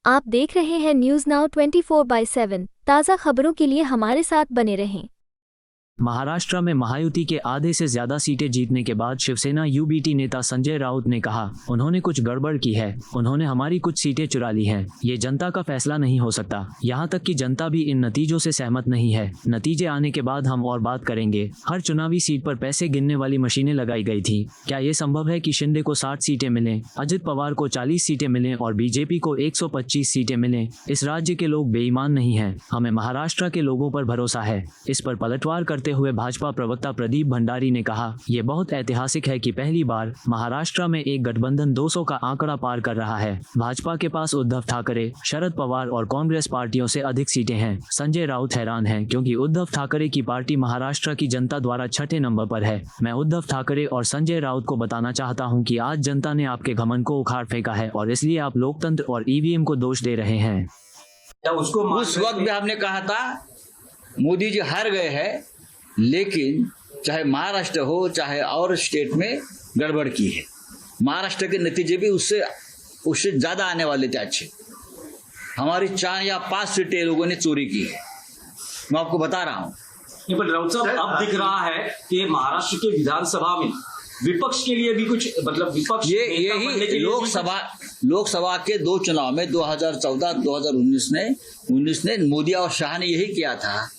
आप देख रहे हैं न्यूज़ नाउ 24/7। ताज़ा खबरों के लिए हमारे साथ बने रहें। महाराष्ट्र में महायुति के आधे से ज्यादा सीटें जीतने के बाद शिवसेना यूबीटी नेता संजय राउत ने कहा, उन्होंने कुछ गड़बड़ की है, उन्होंने हमारी कुछ सीटें चुरा ली हैं। ये जनता का फैसला नहीं हो सकता। यहाँ तक कि जनता भी इन नतीजों से सहमत नहीं है। नतीजे आने के बाद हम और बात करेंगे। हर चुनावी सीट पर पैसे गिनने वाली मशीनें लगाई गई थी। क्या ये संभव है कि शिंदे को 60 सीटें मिलें, अजित पवार को 40 सीटें मिलें और बीजेपी को 125 सीटें मिलें? इस राज्य के लोग बेईमान नहीं हैं। हमें महाराष्ट्र के लोगों पर भरोसा है। इस पर पलटवार करते हुए भाजपा प्रवक्ता प्रदीप भंडारी ने कहा, यह बहुत ऐतिहासिक है कि पहली बार महाराष्ट्र में एक गठबंधन 200 का आंकड़ा पार कर रहा है। भाजपा के पास उद्धव ठाकरे, शरद पवार और कांग्रेस पार्टियों से अधिक सीटें हैं। संजय राउत हैरान हैं क्योंकि उद्धव ठाकरे की पार्टी महाराष्ट्र की जनता द्वारा छठे नंबर पर है। मैं उद्धव ठाकरे और संजय राउत को बताना चाहता हूं कि आज जनता ने आपके घमंड को उखाड़ फेंका है और इसलिए आप लोकतंत्र और ईवीएम को दोष दे रहे हैं। उस वक्त भी हमने कहा था मोदी जी हार गए हैं, लेकिन चाहे महाराष्ट्र हो चाहे और स्टेट में गड़बड़ की है। महाराष्ट्र के नतीजे भी उससे ज्यादा आने वाले थे अच्छे। हमारी 4 या 5 सीटें लोगों ने चोरी की है, मैं आपको बता रहा हूं। पर राउत साहब, अब दिख रहा है कि महाराष्ट्र के विधानसभा में विपक्ष के लिए भी कुछ विपक्ष यही लोकसभा के 2 चुनाव में 2014-2019 ने मोदी और शाह ने यही किया था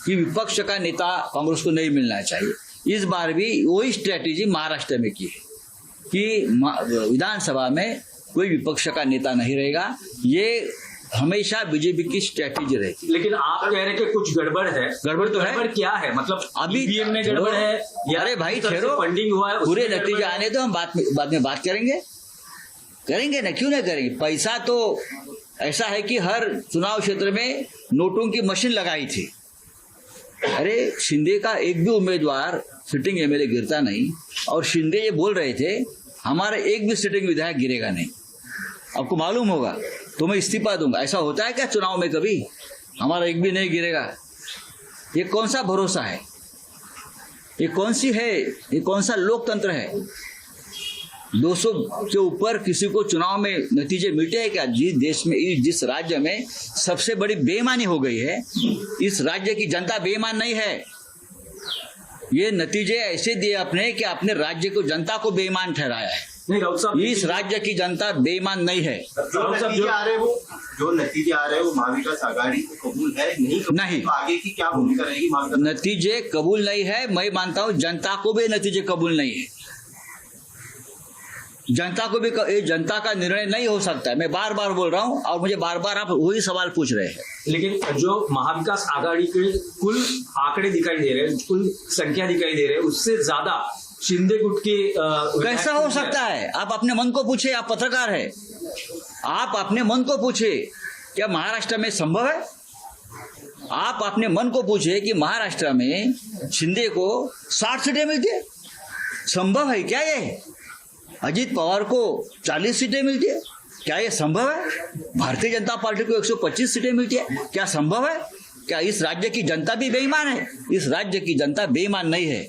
कि विपक्ष का नेता कांग्रेस को नहीं मिलना चाहिए। इस बार भी वही स्ट्रेटेजी महाराष्ट्र में की है कि विधानसभा में कोई विपक्ष का नेता नहीं रहेगा। ये हमेशा बीजेपी की स्ट्रेटेजी रहेगी। लेकिन आप कह रहे हैं कि कुछ गड़बड़ है। गड़बड़ तो है, क्या है? मतलब अभी ईवीएम में गड़बड़ है या अरे भाई ठहरो, फंडिंग हुआ है, पूरे नतीजे आने तो हम बाद में बात करेंगे ना, क्यों नहीं करेंगे। पैसा तो ऐसा है कि हर चुनाव क्षेत्र में नोटों की मशीन लगाई थी। अरे शिंदे का एक भी उम्मीदवार सिटिंग एमएलए गिरता नहीं, और शिंदे ये बोल रहे थे हमारा एक भी सिटिंग विधायक गिरेगा नहीं। आपको मालूम होगा तो मैं इस्तीफा दूंगा। ऐसा होता है क्या चुनाव में कभी? हमारा एक भी नहीं गिरेगा। ये कौन सा भरोसा है? ये कौन सा लोकतंत्र है? 200 के ऊपर किसी को चुनाव में नतीजे मिलते हैं क्या? जिस देश में, जिस राज्य में सबसे बड़ी बेईमानी हो गई है, इस राज्य की जनता बेईमान नहीं है। ये नतीजे ऐसे दिए अपने कि अपने राज्य को, जनता को बेईमान ठहराया है। नहीं राउत साहब, इस राज्य की जनता बेईमान नहीं है। जो नतीजे आ रहे हैं वो महाविकास आघाड़ी को कबूल है नहीं। तो आगे की क्या भूमिका रहेगी? नतीजे कबूल नहीं है, मैं मानता हूँ जनता को भी नतीजे कबूल नहीं है। जनता को भी जनता का निर्णय नहीं हो सकता है। मैं बार बार बोल रहा हूं और मुझे बार बार आप वही सवाल पूछ रहे हैं। लेकिन जो महाविकास आघाड़ी के कुल आंकड़े दिखाई दे रहे हैं, कुल संख्या दिखाई दे रहे हैं, उससे ज्यादा शिंदे गुट के कैसा हो सकता है? आप अपने मन को पूछे, आप पत्रकार है, आप अपने मन को पूछे क्या महाराष्ट्र में संभव है? आप अपने मन को पूछे कि महाराष्ट्र में शिंदे को 60 सीटें मिलती है, संभव है क्या? ये अजित पवार को 40 सीटें मिलती है, क्या ये संभव है? भारतीय जनता पार्टी को 125 सीटें मिलती है, क्या संभव है? क्या इस राज्य की जनता भी बेईमान है? इस राज्य की जनता बेईमान नहीं है,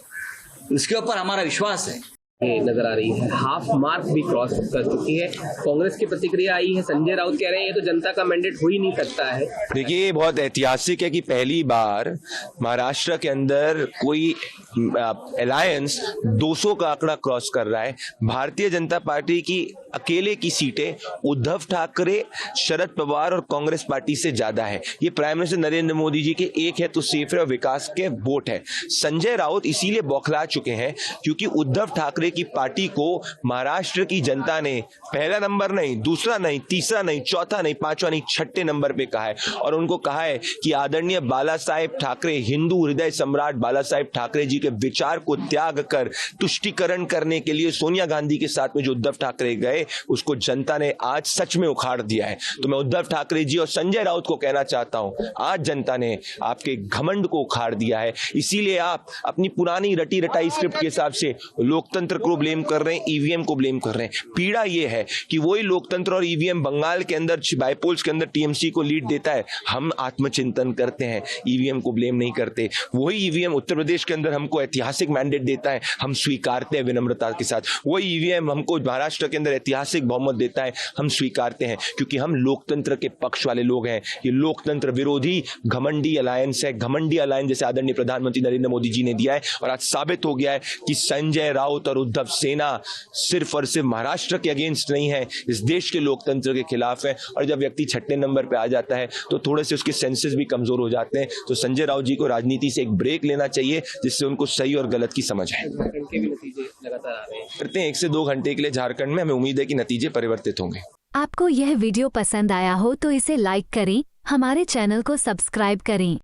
उसके ऊपर हमारा विश्वास है। नजर आ रही है, हाफ मार्क भी क्रॉस कर चुकी है। कांग्रेस की प्रतिक्रिया आई है, संजय राउत कह रहे हैं ये तो जनता का मैंडेट हो ही नहीं सकता है। देखिए, ये बहुत ऐतिहासिक है कि पहली बार महाराष्ट्र के अंदर कोई अलायंस 200 का आंकड़ा क्रॉस कर रहा है। भारतीय जनता पार्टी की अकेले की सीटें उद्धव ठाकरे, शरद पवार और कांग्रेस पार्टी से ज्यादा है। ये प्राइम मिनिस्टर नरेंद्र मोदी जी के एक है तो सेफ है और विकास के वोट है। संजय राउत इसीलिए बौखला चुके हैं क्योंकि उद्धव ठाकरे की पार्टी को महाराष्ट्र की जनता ने पहला नंबर नहीं, दूसरा नहीं, तीसरा नहीं, चौथा नहीं, पांचवा नहीं, छठे नंबर पे कहा है। और उनको कहा है कि आदरणीय बाला साहेब ठाकरे, हिंदू हृदय सम्राट बाला साहेब ठाकरे जी के विचार को त्याग कर तुष्टीकरण करने के लिए सोनिया गांधी के साथ में जो उद्धव ठाकरे गए, उसको जनता ने आज सच में उखाड़ दिया है। तो मैं उद्धव ठाकरे जी और संजय राउत को कहना चाहता हूं, आज जनता ने आपके घमंड को उखाड़ दिया है। इसीलिए आप अपनी पुरानी रटी रटाई स्क्रिप्ट के हिसाब से लोकतंत्र को ब्लेम कर रहे हैं, ईवीएम को ब्लेम कर रहे हैं। पीड़ा यह है कि वही लोकतंत्र और ईवीएम बंगाल के अंदर बाईपोल्स के अंदर टीएमसी को लीड देता है, हम आत्मचिंतन करते हैं, ईवीएम को ब्लेम नहीं करते। वही ईवीएम उत्तर प्रदेश के अंदर हमको हमको ऐतिहासिक मैंडेट देता है, हम स्वीकारते हैं विनम्रता के साथ। वही ईवीएम हमको महाराष्ट्र के अंदर ऐतिहासिक बहुमत देता है, हम स्वीकारते हैं, क्योंकि हम लोकतंत्र के पक्ष वाले लोग हैं। ये लोकतंत्र विरोधी घमंडी अलायंस है, घमंडी अलायंस जैसे आदरणीय प्रधानमंत्री नरेंद्र मोदी जी ने दिया है। और आज साबित हो गया है कि संजय राउत और उद्धव सेना सिर्फ और सिर्फ महाराष्ट्र के अगेंस्ट नहीं है, इस देश के लोकतंत्र के खिलाफ है। और जब व्यक्ति छठे नंबर पे आ जाता है तो थोड़े से उसके सेंसेस भी कमजोर हो जाते हैं। तो संजय राउत जी को राजनीति से एक ब्रेक लेना चाहिए, जिससे उनको सही और गलत की समझ है। झारखंड के भी नतीजे लगातार आ रहे हैं। करते हैं 1 से 2 घंटे के लिए झारखंड में, हमें उम्मीद है कि नतीजे परिवर्तित होंगे। आपको यह वीडियो पसंद आया हो तो इसे लाइक करें, हमारे चैनल को सब्सक्राइब करें।